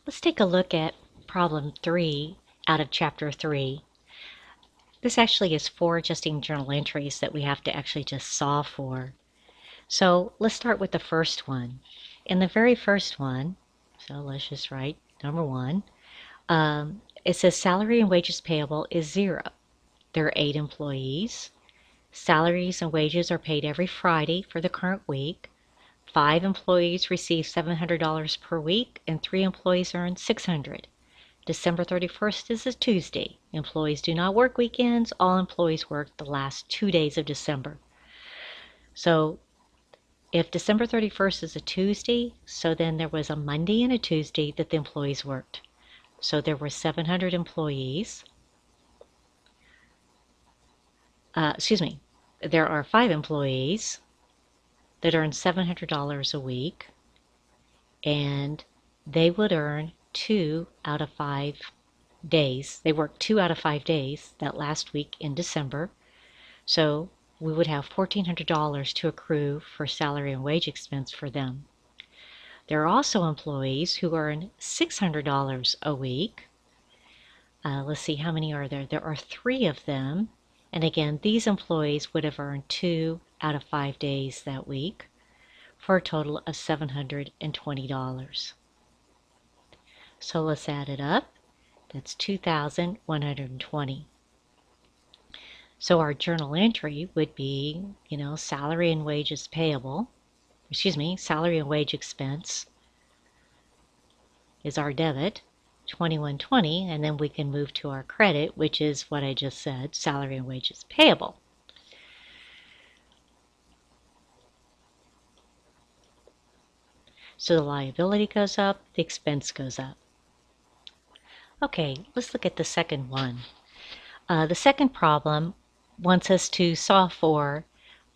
Let's take a look at problem 3 out of chapter 3. This actually is 4 adjusting journal entries that we have to actually just solve for. So let's start with the first one. In the very first one, so let's just write number 1. It says salary and wages payable is 0. There are 8 employees. Salaries and wages are paid every Friday for the current week. 5 employees receive $700 per week, and 3 employees earn $600. December 31st is a Tuesday. Employees do not work weekends. All employees work the last 2 days of December. So if December 31st is a Tuesday, so then there was a Monday and a Tuesday that the employees worked. So there were 700 employees. There are 5 employees that earn $700 a week, and they would earn 2 out of 5 days. They worked 2 out of 5 days that last week in December. So we would have $1,400 to accrue for salary and wage expense for them. There are also employees who earn $600 a week. Let's see, how many are there? There are 3 of them. And again, these employees would have earned 2 out of 5 days that week for a total of $720. So let's add it up. That's $2,120. So our journal entry would be, salary and wages payable. Salary and wage expense is our debit, $2,120, and then we can move to our credit, which is what I just said, salary and wages payable. So the liability goes up, the expense goes up. Okay, let's look at the second one. The second problem wants us to solve for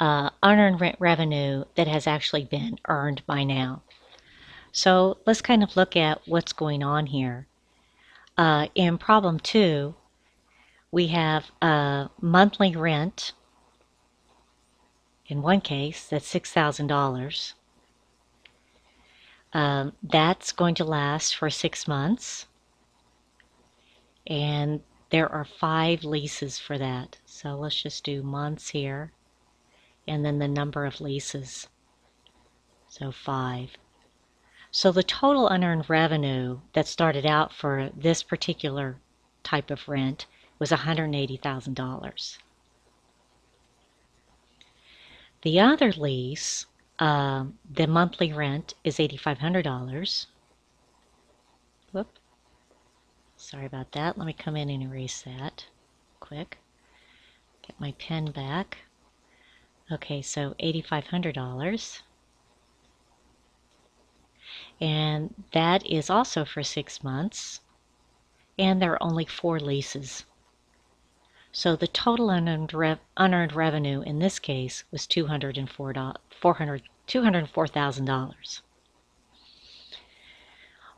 unearned rent revenue that has actually been earned by now. So let's kind of look at what's going on here. In problem 2, we have monthly rent. In one case, that's $6,000. That's going to last for 6 months. And there are 5 leases for that. So let's just do months here, and then the number of leases. So 5. So the total unearned revenue that started out for this particular type of rent was $180,000. The other lease, the monthly rent is $8,500. Whoop. Sorry about that. Let me come in and erase that quick. Get my pen back. Okay, so $8,500. And that is also for 6 months. And there are only 4 leases. So the total unearned revenue in this case was $204,000.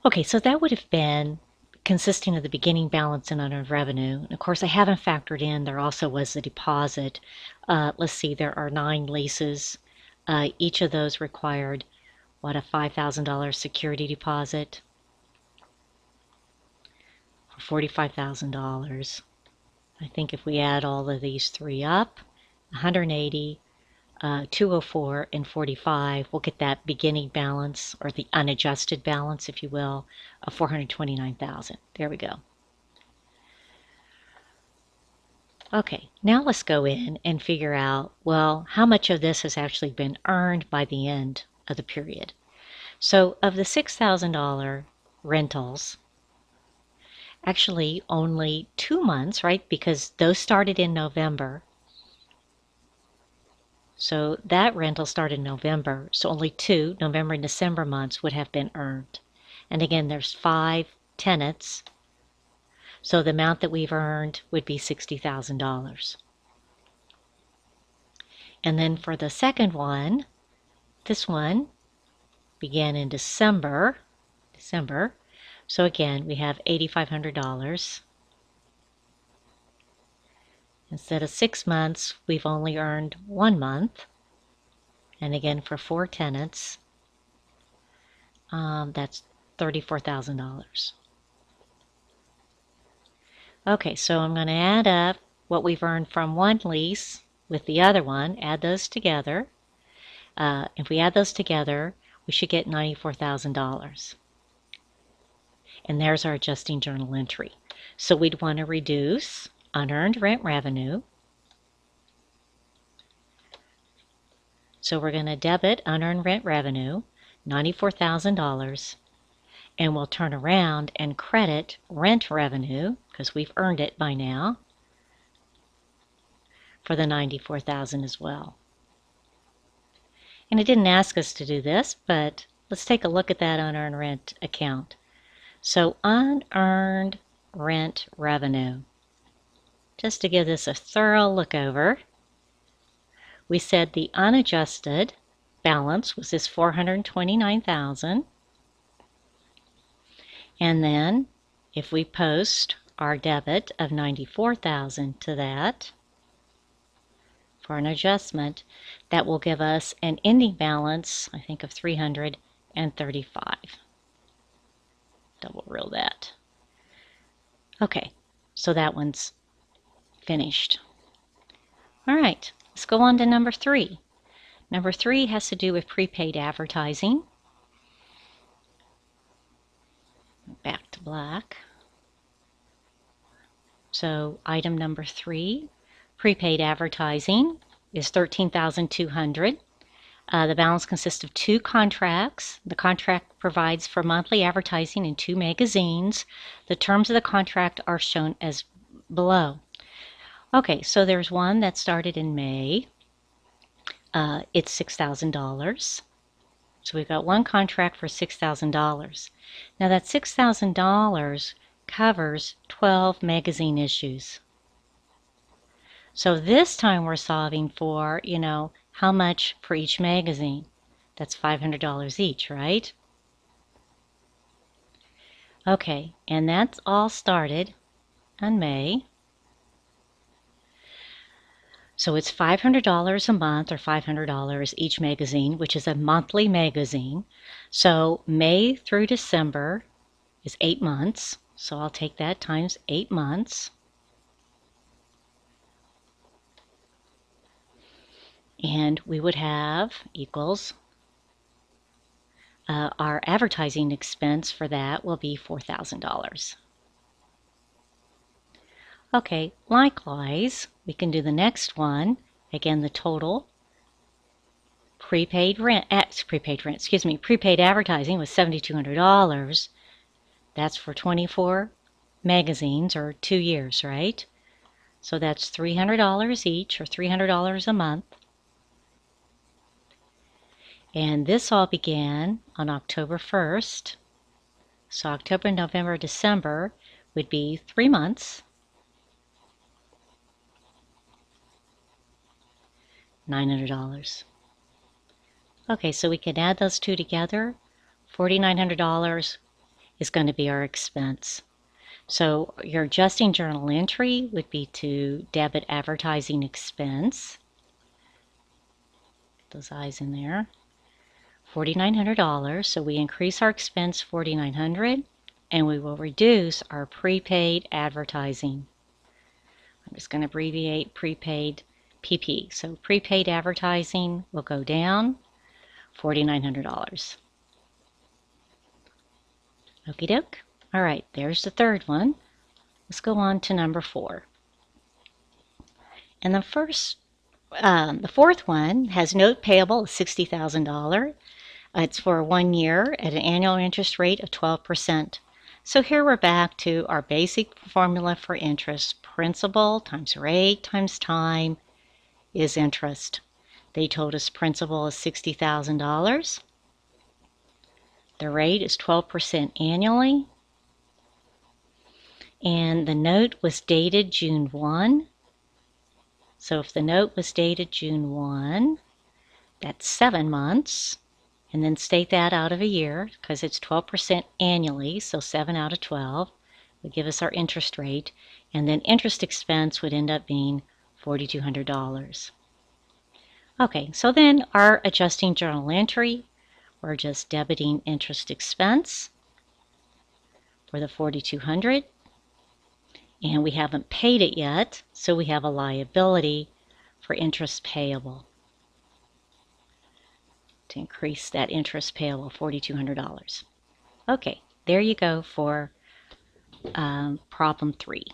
Okay, so that would have been consisting of the beginning balance and unearned revenue. And of course, I haven't factored in, there also was the deposit. Let's see, there are 9 leases. Each of those required, a $5,000 security deposit for $45,000. I think if we add all of these 3 up, 180, 204, and 45, we'll get that beginning balance, or the unadjusted balance, if you will, of $429,000. There we go. Okay, now let's go in and figure out, well, how much of this has actually been earned by the end of the period. So of the $6,000 rentals, actually only 2 months, right? Because those started in November. So that rental started in November. So only 2, November and December months, would have been earned. And again, there's 5 tenants. So the amount that we've earned would be $60,000. And then for the second one, this one began in December. So again, we have $8,500. Instead of 6 months, we've only earned 1 month. And again, for 4 tenants, that's $34,000. Okay, so I'm going to add up what we've earned from one lease with the other one, add those together. If we add those together, we should get $94,000. And there's our adjusting journal entry. So we'd want to reduce unearned rent revenue. So we're going to debit unearned rent revenue, $94,000, and we'll turn around and credit rent revenue, because we've earned it by now, for the $94,000 as well. And it didn't ask us to do this, but let's take a look at that unearned rent account. So unearned rent revenue. Just to give this a thorough look over, we said the unadjusted balance was this $429,000. And then if we post our debit of $94,000 to that for an adjustment, that will give us an ending balance, I think, of $335. Double reel that. Okay, so that one's finished. All right, let's go on to number 3. Number 3 has to do with prepaid advertising. Back to black. So item number 3, prepaid advertising, is $13,200. The balance consists of 2 contracts. The contract provides for monthly advertising in 2 magazines. The terms of the contract are shown as below. Okay, so there's one that started in May. It's $6,000. So we've got one contract for $6,000. Now that $6,000 covers 12 magazine issues. So this time we're solving for, how much for each magazine? That's $500 each, right? Okay, and that's all started in May. So it's $500 a month, or $500 each magazine, which is a monthly magazine. So May through December is 8 months. So I'll take that times 8 months. And we would have equals, our advertising expense for that will be $4,000. Okay, likewise, we can do the next one. Again, the total prepaid advertising was $7,200. That's for 24 magazines, or 2 years, right? So that's $300 each, or $300 a month. And this all began on October 1st. So October, November, December would be 3 months. $900. Okay, so we can add those two together. $4,900 is going to be our expense. So your adjusting journal entry would be to debit advertising expense. Get those eyes in there. $4,900. So we increase our expense $4,900, and we will reduce our prepaid advertising. I'm just going to abbreviate prepaid PP. So prepaid advertising will go down $4,900. Okie doke. All right, there's the third one. Let's go on to number 4. And the fourth one has note payable of $60,000. It's for 1 year at an annual interest rate of 12%. So here we're back to our basic formula for interest. Principal times rate times time is interest. They told us principal is $60,000. The rate is 12% annually. And the note was dated June 1. So if the note was dated June 1, that's 7 months. And then state that out of a year, because it's 12% annually, so 7 out of 12 would give us our interest rate. And then interest expense would end up being $4,200. Okay, so then our adjusting journal entry, we're just debiting interest expense. for the $4,200, and we haven't paid it yet, so we have a liability for interest payable to increase that interest payable, $4,200. Okay, there you go for problem 3.